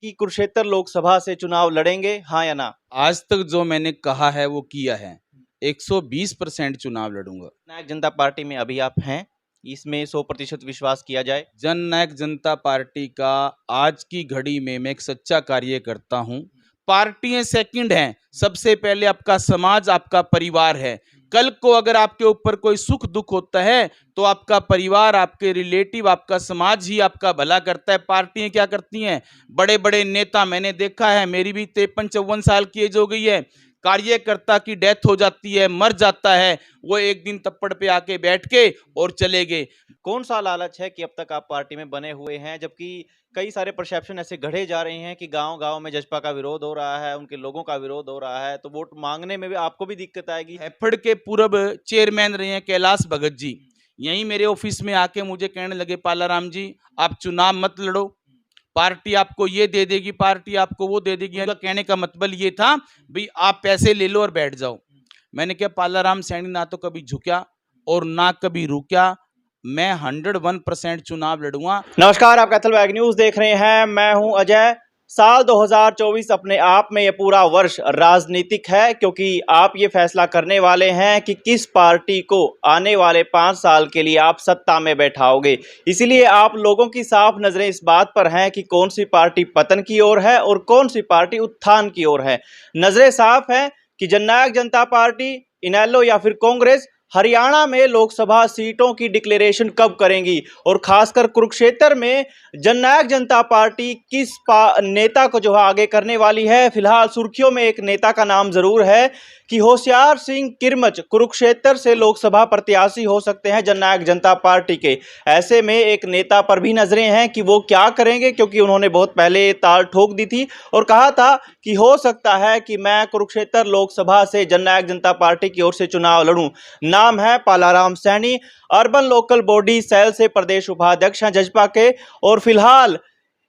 कि कुरुक्षेत्र लोकसभा से चुनाव लड़ेंगे, हाँ या ना? आज तक जो मैंने कहा है वो किया है। 120% चुनाव लड़ूंगा। जननायक जनता पार्टी में अभी आप हैं, इसमें 100% विश्वास किया जाए? जननायक जनता पार्टी का आज की घड़ी में मैं एक सच्चा कार्य करता हूं। पार्टियां सेकंड हैं, सबसे पहले आपका समाज, आपका परिवार है। कल को अगर आपके ऊपर कोई सुख दुख होता है तो आपका परिवार, आपके रिलेटिव, आपका समाज ही आपका भला करता है। पार्टियां क्या करती हैं? बड़े बड़े नेता मैंने देखा है, मेरी भी 53-54 साल की एज हो गई है। कार्यकर्ता की डेथ हो जाती है, मर जाता है, वो एक दिन तप्पड़ पे आके बैठ के और चले गए। कौन सा लालच है कि अब तक आप पार्टी में बने हुए हैं, जबकि कई सारे परसेप्शन ऐसे गढ़े जा रहे हैं कि गांव-गांव में जसपा का विरोध हो रहा है, उनके लोगों का विरोध हो रहा है, तो वोट मांगने में भी आपको भी दिक्कत आएगी? हैफड़ के पूर्व चेयरमैन रहे हैं कैलाश भगत जी, यहीं मेरे ऑफिस में आके मुझे कहने लगे, पालाराम जी आप चुनाव मत लड़ो, पार्टी आपको ये दे देगी, पार्टी आपको वो दे देगी। उनका कहने का मतलब ये था भाई आप पैसे ले लो और बैठ जाओ। मैंने कहा पालाराम सैनी ना तो कभी झुका और ना कभी रुका, मैं 101% चुनाव लड़ूंगा। नमस्कार, आप कैथल बैग न्यूज देख रहे हैं, मैं हूं अजय। साल 2024 अपने आप में ये पूरा वर्ष राजनीतिक है, क्योंकि आप ये फैसला करने वाले हैं कि किस पार्टी को आने वाले 5 साल के लिए आप सत्ता में बैठाओगे। इसीलिए आप लोगों की साफ नजरें इस बात पर हैं कि कौन सी पार्टी पतन की ओर है और कौन सी पार्टी उत्थान की ओर है। नजरें साफ हैं कि जननायक जनता पार्टी, इनेलो या फिर कांग्रेस हरियाणा में लोकसभा सीटों की डिक्लेरेशन कब करेंगी, और खासकर कुरुक्षेत्र में जननायक जनता पार्टी किस नेता को जो है आगे करने वाली है। फिलहाल सुर्खियों में एक नेता का नाम जरूर है कि होशियार सिंह किरमच कुरुक्षेत्र से लोकसभा प्रत्याशी हो सकते हैं जननायक जनता पार्टी के। ऐसे में एक नेता पर भी नजरें हैं कि वो क्या करेंगे, क्योंकि उन्होंने बहुत पहले ताल ठोक दी थी और कहा था कि हो सकता है कि मैं कुरुक्षेत्र लोकसभा से जननायक जनता पार्टी की ओर से चुनाव लड़ूं। नाम है Palaram Saini, urban local body cell से प्रदेश उपाध्यक्ष हैं जजपा के, और फिलहाल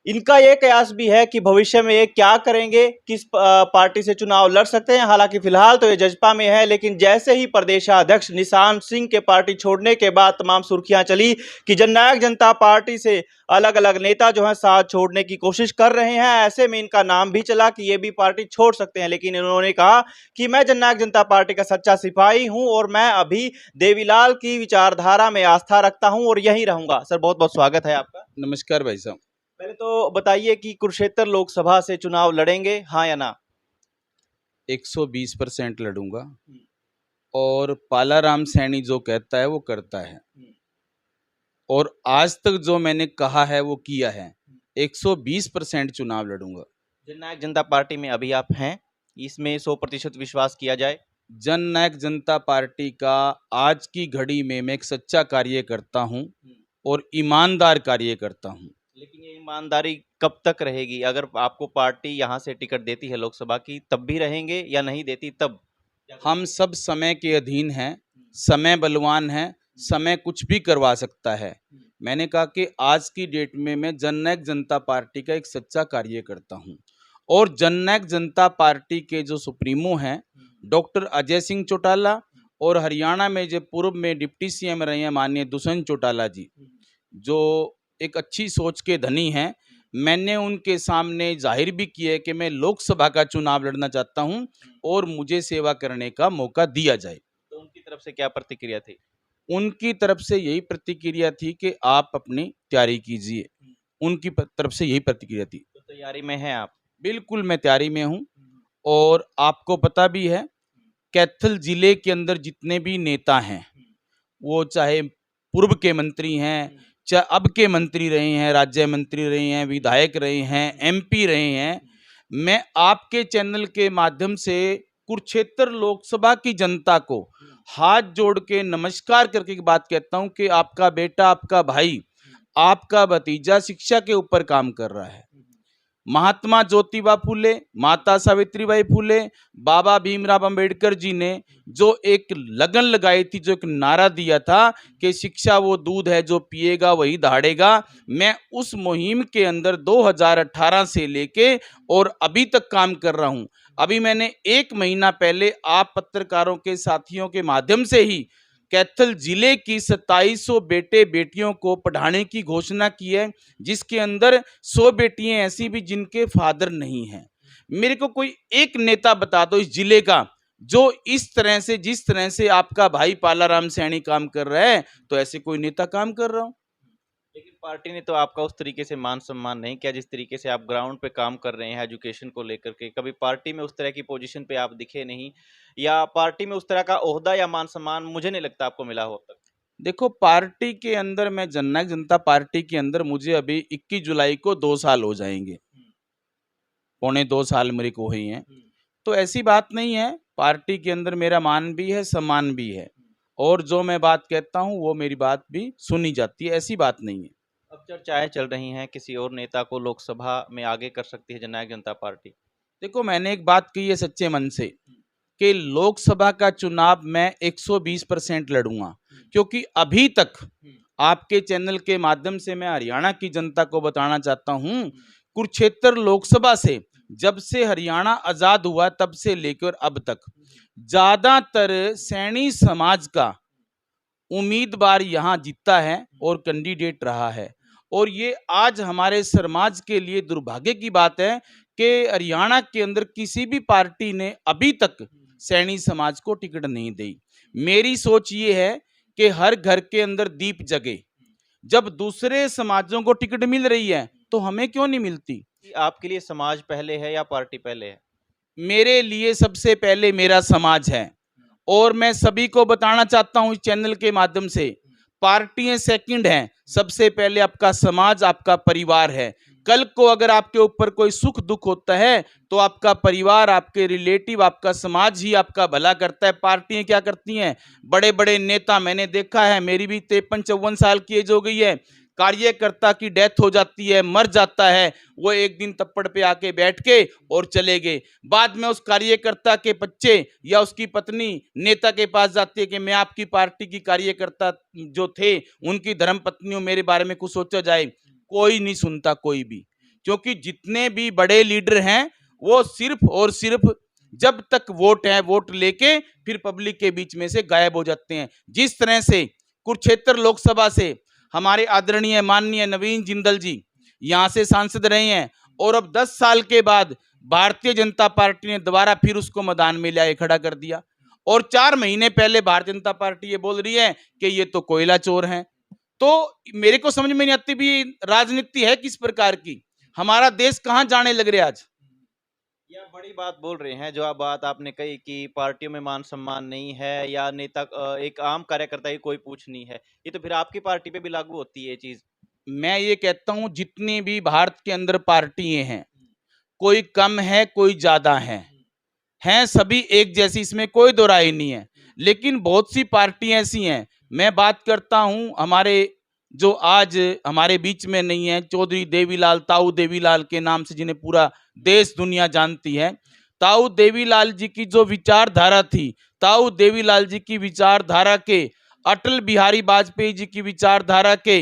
इनका यह कयास भी है कि भविष्य में ये क्या करेंगे, किस पार्टी से चुनाव लड़ सकते हैं। हालांकि फिलहाल तो ये जजपा में है, लेकिन जैसे ही प्रदेशाध्यक्ष निशान सिंह के पार्टी छोड़ने के बाद तमाम सुर्खियां चली कि जननायक जनता पार्टी से अलग अलग नेता जो है साथ छोड़ने की कोशिश कर रहे हैं। ऐसे में इनका नाम भी चला कि ये भी पार्टी छोड़ सकते हैं, लेकिन इन्होंने कहा कि मैं जननायक जनता पार्टी का सच्चा सिपाही हूं और मैं अभी देवीलाल की विचारधारा में आस्था रखता हूं और यहीं रहूंगा। सर, बहुत बहुत स्वागत है आपका। नमस्कार भाई साहब। पहले तो बताइए कि कुरुक्षेत्र लोकसभा से चुनाव लड़ेंगे, हाँ या ना? 120% लड़ूंगा और पालाराम सैनी जो कहता है वो करता है, और आज तक जो मैंने कहा है वो किया है। 120% चुनाव लड़ूंगा। जननायक जनता पार्टी में अभी आप हैं, इसमें 100% विश्वास किया जाए? जननायक जनता पार्टी का आज की घड़ी में मैं एक सच्चा कार्य करता हूं और ईमानदार कार्य करता हूं। लेकिन ये ईमानदारी कब तक रहेगी? अगर आपको पार्टी यहाँ से टिकट देती है लोकसभा की, तब भी रहेंगे, या नहीं देती तब? हम सब समय के अधीन हैं, समय बलवान है, समय कुछ भी करवा सकता है। मैंने कहा कि आज की डेट में मैं जननायक जनता पार्टी का एक सच्चा कार्य करता हूं, और जननायक जनता पार्टी के जो सुप्रीमो हैं डॉक्टर अजय सिंह चौटाला, और हरियाणा में जो पूर्व में डिप्टी सीएम रहे हैं माननीय दुष्यंत चौटाला जी, जो एक अच्छी सोच के धनी हैं, मैंने उनके सामने जाहिर भी किया है कि मैं लोकसभा का चुनाव लड़ना चाहता हूं और मुझे सेवा करने का मौका दिया जाए। तो उनकी तरफ से क्या प्रतिक्रिया थी? उनकी तरफ से यही प्रतिक्रिया थी कि आप अपनी तैयारी कीजिए। उनकी तरफ से यही प्रतिक्रिया थी। तो तैयारी में हैं आप? बिल्कुल मैं तैयारी में हूं, और आपको पता भी है कैथल जिले के अंदर जितने भी नेता हैं, वो चाहे पूर्व के मंत्री हैं, चाहे अब के मंत्री रहे हैं, राज्य मंत्री रहे हैं, विधायक रहे हैं, एमपी रहे हैं, मैं आपके चैनल के माध्यम से कुरुक्षेत्र लोकसभा की जनता को हाथ जोड़ के नमस्कार करके एक बात कहता हूं कि आपका बेटा, आपका भाई, आपका भतीजा शिक्षा के ऊपर काम कर रहा है। महात्मा ज्योतिबा फूले, माता सावित्रीबाई फूले, बाबा भीमराव अंबेडकर जी ने जो एक लगन लगाई थी, जो एक नारा दिया था कि शिक्षा वो दूध है जो पिएगा वही दहाड़ेगा, मैं उस मुहिम के अंदर 2018 से लेके और अभी तक काम कर रहा हूं। अभी मैंने 1 महीना पहले आप पत्रकारों के साथियों के माध्यम से ही कैथल जिले की 2700 बेटे बेटियों को पढ़ाने की घोषणा की है, जिसके अंदर 100 बेटियां ऐसी भी जिनके फादर नहीं हैं। मेरे को कोई एक नेता बता दो इस जिले का जो इस तरह से, जिस तरह से आपका भाई पालाराम सैनी काम कर रहा है, तो ऐसे कोई नेता काम कर रहा हो। लेकिन पार्टी ने तो आपका उस तरीके से मान सम्मान नहीं किया जिस तरीके से आप ग्राउंड पे काम कर रहे हैं एजुकेशन को लेकर के। कभी पार्टी में उस तरह की पोजीशन पे आप दिखे नहीं, या पार्टी में उस तरह का ओहदा या मान सम्मान मुझे नहीं लगता आपको मिला हो अब तक। देखो, पार्टी के अंदर, मैं जननायक जनता पार्टी के अंदर मुझे अभी 21 जुलाई को 2 साल हो जाएंगे, पौने 2 साल मेरे को हुई हैं। तो ऐसी बात नहीं है, पार्टी के अंदर मेरा मान भी है, सम्मान भी है, और जो मैं बात कहता हूँ वो मेरी बात भी सुनी जाती है, ऐसी बात नहीं है। अब चर्चाएं चल रही हैं किसी और नेता को लोकसभा में आगे कर सकती है जननायक जनता पार्टी। देखो, मैंने एक बात कही है सच्चे मन से कि लोकसभा का चुनाव मैं 120% लड़ूंगा, क्योंकि अभी तक आपके चैनल के माध्यम से मैं हरियाणा की जनता को बताना चाहता हूं, कुरुक्षेत्र लोकसभा से जब से हरियाणा आजाद हुआ तब से लेकर अब तक ज्यादातर सैनी समाज का उम्मीदवार यहाँ जीता है और कैंडिडेट रहा है। और ये आज हमारे समाज के लिए दुर्भाग्य की बात है कि हरियाणा के अंदर किसी भी पार्टी ने अभी तक सैनी समाज को टिकट नहीं दी। मेरी सोच ये है कि हर घर के अंदर दीप जगे। जब दूसरे समाजों को टिकट मिल रही है तो हमें क्यों नहीं मिलती? कि आपके लिए समाज पहले है या पार्टी पहले है? मेरे लिए सबसे पहले मेरा समाज है, और मैं सभी को बताना चाहता हूं इस चैनल के माध्यम से, पार्टियां सेकंड हैं, सबसे पहले आपका समाज, आपका परिवार है। कल को अगर आपके ऊपर कोई सुख दुख होता है तो आपका परिवार, आपके रिलेटिव, आपका समाज ही आपका भला करता है। पार्टियां क्या करती हैं? बड़े बड़े नेता मैंने देखा है, मेरी भी 53-54 साल की एज हो गई है, कार्यकर्ता की डेथ हो जाती है, मर जाता है, वो एक दिन तप्पड़ पे आके बैठ के और चले गए। बाद में उस कार्यकर्ता के बच्चे या उसकी पत्नी नेता के पास जाती है कि मैं आपकी पार्टी की कार्यकर्ता जो थे उनकी धर्म पत्नियों, मेरे बारे में कुछ सोचा जाए। कोई नहीं सुनता, कोई भी, क्योंकि जितने भी बड़े लीडर हैं वो सिर्फ और सिर्फ जब तक वोट है, वोट लेके फिर पब्लिक के बीच में से गायब हो जाते हैं। जिस तरह से कुरुक्षेत्र लोकसभा से हमारे आदरणीय माननीय नवीन जिंदल जी यहां से सांसद रहे हैं, और अब 10 साल के बाद भारतीय जनता पार्टी ने दोबारा फिर उसको मैदान में लाए खड़ा कर दिया, और 4 महीने पहले भारतीय जनता पार्टी ये बोल रही है कि ये तो कोयला चोर हैं। तो मेरे को समझ में नहीं आती भी राजनीति है किस प्रकार की, हमारा देश कहां जाने लग रहा है आज। यह बड़ी बात बोल रहे हैं जो आप बात आपने कही कि पार्टियों में मान सम्मान नहीं है या नेता एक आम कार्यकर्ता की कोई पूछ नहीं है, ये तो फिर आपकी पार्टी पे भी लागू होती है ये चीज। मैं ये कहता हूं जितनी भी भारत के अंदर पार्टियां हैं, कोई कम है कोई ज्यादा हैं सभी एक जैसी, इसमें कोई दो राय नहीं है, लेकिन बहुत सी पार्टियां ऐसी हैं। मैं बात करता हूं हमारे जो आज हमारे बीच में नहीं है, चौधरी देवीलाल, ताऊ देवीलाल के नाम से जिन्हें पूरा देश दुनिया जानती है। ताऊ देवीलाल जी की जो विचारधारा थी, ताऊ देवीलाल जी की विचारधारा के, अटल बिहारी वाजपेयी जी की विचारधारा के,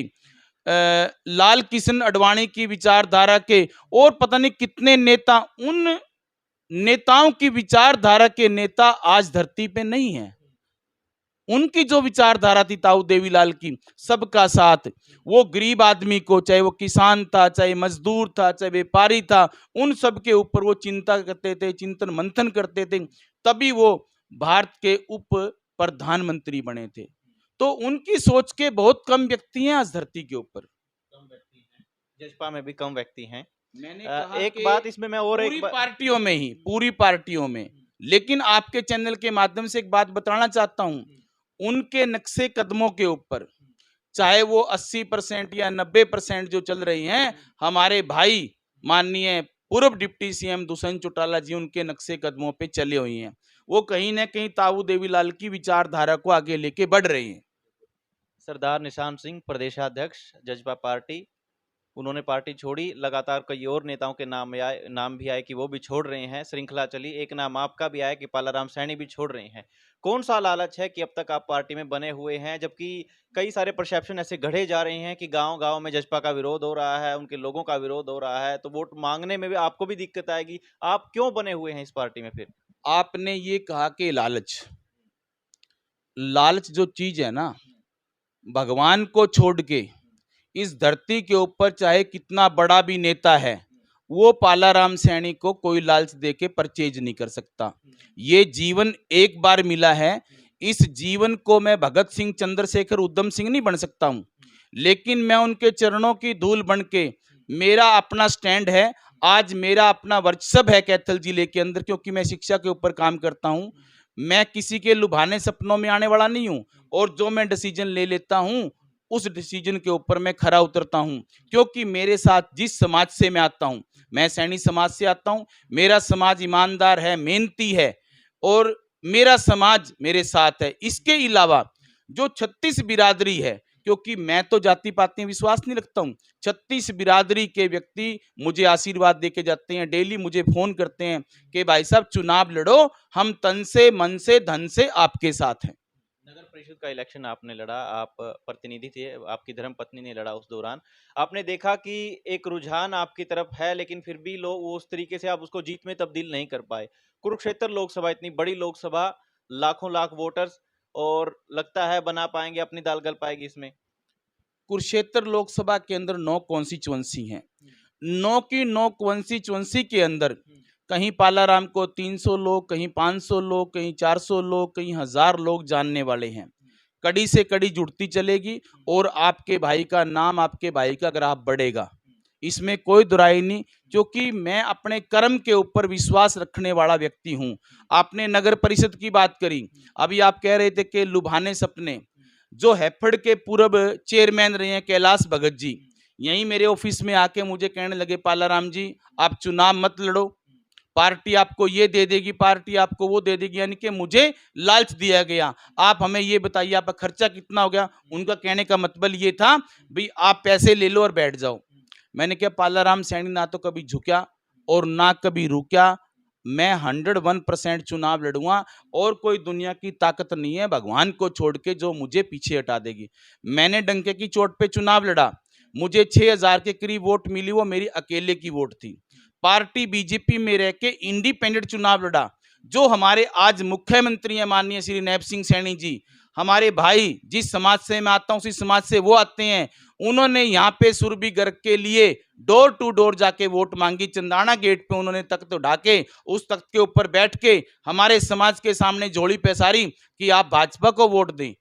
लाल कृष्ण आडवाणी की विचारधारा के, और पता नहीं कितने नेता, उन नेताओं की विचारधारा के नेता आज धरती पे नहीं है। उनकी जो विचारधारा थी ताऊ देवीलाल की, सबका साथ, वो गरीब आदमी को, चाहे वो किसान था, चाहे मजदूर था, चाहे व्यापारी था, उन सब के ऊपर वो चिंता करते थे, चिंतन मंथन करते थे, तभी वो भारत के उप प्रधानमंत्री बने थे। तो उनकी सोच के बहुत कम व्यक्ति हैं आज धरती के ऊपर। कम व्यक्ति हैं, जजपा में भी कम व्यक्ति हैं। मैंने कहा एक कि बात इसमें मैं और पूरी पार्टियों में ही, पूरी पार्टियों में, लेकिन आपके चैनल के माध्यम से एक बात बताना चाहता हूं, उनके नक्शे कदमों के ऊपर, चाहे वो 80% या 90% जो चल रही हैं, हमारे भाई माननीय पूर्व डिप्टी सीएम दुष्यंत चौटाला जी उनके नक्शे कदमों पे चले हुए हैं। वो कहीं ना कहीं ताऊ देवीलाल की विचारधारा को आगे लेके बढ़ रहे हैं। सरदार निशान सिंह प्रदेशाध्यक्ष जजपा पार्टी, उन्होंने पार्टी छोड़ी, लगातार कई और नेताओं के नाम भी आए कि वो भी छोड़ रहे हैं, श्रृंखला चली, एक नाम आपका भी आया कि पालाराम सैनी भी छोड़ रहे हैं। कौन सा लालच है कि अब तक आप पार्टी में बने हुए हैं, जबकि कई सारे परसेप्शन ऐसे गढ़े जा रहे हैं कि गांव-गांव में जजपा का विरोध हो रहा है, उनके लोगों का विरोध हो रहा है, तो वोट मांगने में भी आपको भी दिक्कत आएगी। आप क्यों बने हुए हैं इस पार्टी में फिर? आपने ये कहा कि लालच, लालच जो चीज है ना, भगवान को छोड़ के इस धरती के ऊपर चाहे कितना बड़ा भी नेता है, वो पालाराम सैनी को कोई लालच देके परचेज नहीं कर सकता। ये जीवन एक बार मिला है, इस जीवन को मैं भगत सिंह, चंद्रशेखर, उधम सिंह नहीं बन सकता हूं, लेकिन मैं उनके चरणों की धूल बन के, मेरा अपना स्टैंड है। आज मेरा अपना वर्चस्व है कैथल जिले के अंदर, क्योंकि मैं शिक्षा के ऊपर काम करता हूं। मैं किसी के लुभाने सपनों में आने वाला नहीं हूं, और जो मैं डिसीजन ले लेता हूं उस डिसीजन के ऊपर मैं खरा उतरता हूं, क्योंकि मेरे साथ जिस समाज से मैं आता हूं, मैं सैनी समाज से आता हूं, मेरा समाज ईमानदार है, मेहनती है, और मेरा समाज मेरे साथ है। इसके अलावा जो 36 बिरादरी है, क्योंकि मैं तो जाति पाति में विश्वास नहीं रखता हूं, 36 बिरादरी के व्यक्ति मुझे आशीर्वाद देके जाते हैं, डेली मुझे फोन करते हैं कि भाई साहब चुनाव लड़ो, हम तन से, मन से, धन से आपके साथ हैं। नगर परिषद का इलेक्शन आपने लड़ा, आप प्रतिनिधि थे, आपकी धर्मपत्नी ने लड़ा। उस दौरान आपने देखा कि एक रुझान आपकी तरफ है, लेकिन फिर भी लोग वो उस तरीके से आप उसको जीत में तब्दील नहीं कर पाए। कुरुक्षेत्र लोकसभा, इतनी बड़ी लोकसभा, लाखों लाख वोटर्स, और लगता है बना पाएंगे, अपनी दाल गल पाएगी इसमें? कुरुक्षेत्र लोकसभा के अंदर 9 कॉन्स्टिट्युएंसी हैं। 9 की 9 कॉन्स्टिट्युएंसी के अंदर कहीं पालाराम को 300 लोग, कहीं 500 लोग, कहीं 400 लोग, कहीं 1000 लोग जानने वाले हैं। कड़ी से कड़ी जुड़ती चलेगी, और आपके भाई का नाम, आपके भाई का ग्राफ बढ़ेगा, इसमें कोई दुराई नहीं, क्योंकि मैं अपने कर्म के ऊपर विश्वास रखने वाला व्यक्ति हूं। आपने नगर परिषद की बात करी, अभी आप कह रहे थे कि लुभाने सपने। जो हैफड़ के पूर्व चेयरमैन रहे हैं कैलाश भगत जी, यहीं मेरे ऑफिस में आके मुझे कहने लगे, पालाराम जी आप चुनाव मत लड़ो, पार्टी आपको ये दे देगी, पार्टी आपको वो दे देगी, यानी कि मुझे लालच दिया गया। आप हमें ये बताइए आपका खर्चा कितना हो गया। उनका कहने का मतलब ये था भाई आप पैसे ले लो और बैठ जाओ। मैंने कहा पालाराम सैनी ना तो कभी झुका और ना कभी रुका, मैं 101% चुनाव लड़ूंगा, और कोई दुनिया की ताकत नहीं है भगवान को छोड़ के जो मुझे पीछे हटा देगी। मैंने डंके की चोट पे चुनाव लड़ा, मुझे 6000 के करीब वोट मिली, वो मेरी अकेले की वोट थी। पार्टी बीजेपी में रह के इंडिपेंडेंट चुनाव लड़ा। जो हमारे आज मुख्यमंत्री हैं माननीय श्री नैब सिंह सैनी जी, हमारे भाई जिस समाज से मैं आता हूं उसी समाज से वो आते हैं, उन्होंने यहाँ पे सुरभि गर्ग के लिए डोर टू डोर जाके वोट मांगी। चंदाना गेट पे उन्होंने तख्त उठा के उस तख्त के ऊपर बैठ के हमारे समाज के सामने झोली पैसारी कि आप भाजपा को वोट दें।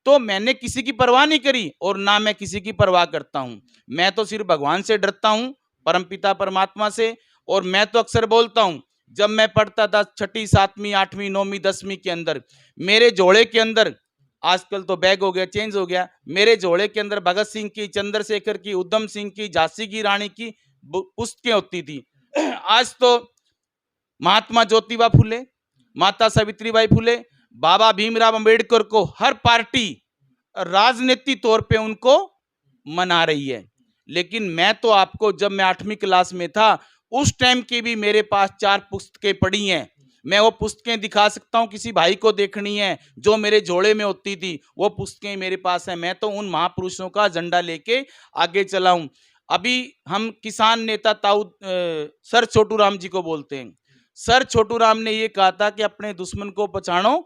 तो मैंने किसी की परवाह नहीं करी, और ना मैं किसी की परवाह करता हूं। मैं तो सिर्फ भगवान से डरता हूं, परमपिता परमात्मा से। और मैं तो अक्सर बोलता हूं, जब मैं पढ़ता था 6ठी 7वीं 8वीं 9वीं 10वीं के अंदर, मेरे झोले के अंदर, आजकल तो बैग हो गया, चेंज हो गया, मेरे झोले के अंदर भगत सिंह की, चंद्रशेखर की, उधम सिंह की, झांसी की रानी की पुस्तकें होती थी। आज तो महात्मा ज्योतिबा फुले, माता सावित्रीबाई फुले, बाबा भीमराव अंबेडकर को हर पार्टी राजनीतिक तौर पे उनको मना रही है। लेकिन मैं तो आपको, जब मैं 8वीं क्लास में था उस टाइम की भी मेरे पास 4 पुस्तकें पड़ी हैं। मैं वो पुस्तकें दिखा सकता हूं, किसी भाई को देखनी है जो मेरे झोले में होती थी, वो पुस्तकें मेरे पास हैं। मैं तो उन महापुरुषों का झंडा लेके आगे चला हूं। अभी हम किसान नेता ताऊ सर छोटू राम जी को बोलते हैं। सर छोटू राम ने ये कहा था कि अपने दुश्मन को पहचानो,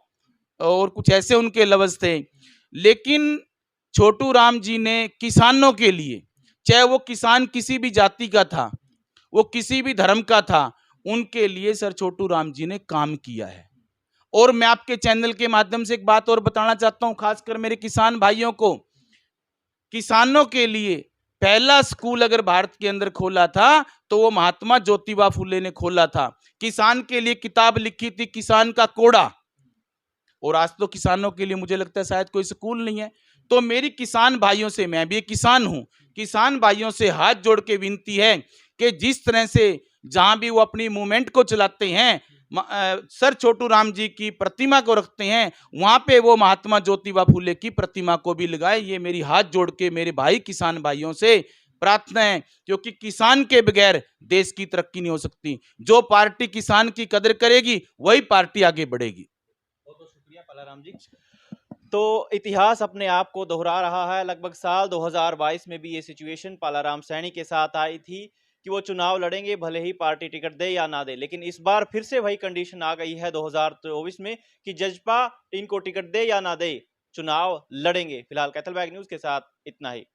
और कुछ ऐसे उनके लफ्ज थे। लेकिन छोटू राम जी ने किसानों के लिए, चाहे वो किसान किसी भी जाति का था, वो किसी भी धर्म का था, उनके लिए सर छोटू राम जी ने काम किया है। और मैं आपके चैनल के माध्यम से एक बात और बताना चाहता हूं, खासकर मेरे किसान भाइयों को, किसानों के लिए पहला स्कूल अगर भारत के अंदर खोला था तो वो महात्मा ज्योतिबा फुले ने खोला था। किसान के लिए किताब लिखी थी किसान का कोड़ा, और आज तो किसानों के लिए मुझे लगता है शायद कोई स्कूल नहीं है। तो मेरी किसान भाइयों से, मैं भी एक किसान हूं, किसान भाइयों से हाथ जोड़ के विनती है कि जिस तरह से जहां भी वो अपनी मूवमेंट को चलाते हैं, सर छोटू राम जी की प्रतिमा को रखते हैं, वहां पे वो महात्मा ज्योतिबा फुले की प्रतिमा को भी लगाए। ये मेरी हाथ जोड़ के मेरे भाई किसान भाइयों से प्रार्थना है, क्योंकि किसान के बगैर देश की तरक्की नहीं हो सकती। जो पार्टी किसान की कदर करेगी वही पार्टी आगे बढ़ेगी। बहुत बहुत शुक्रिया पालाराम जी। तो इतिहास अपने आप को दोहरा रहा है। लगभग साल 2022 में भी ये सिचुएशन पालाराम सैनी के साथ आई थी। कि वो चुनाव लड़ेंगे, भले ही पार्टी टिकट दे या ना दे। लेकिन इस बार फिर से वही कंडीशन आ गई है 2024 में कि जजपा इनको टिकट दे या ना दे, चुनाव लड़ेंगे। फिलहाल कैथल बैग न्यूज़ के साथ इतना ही।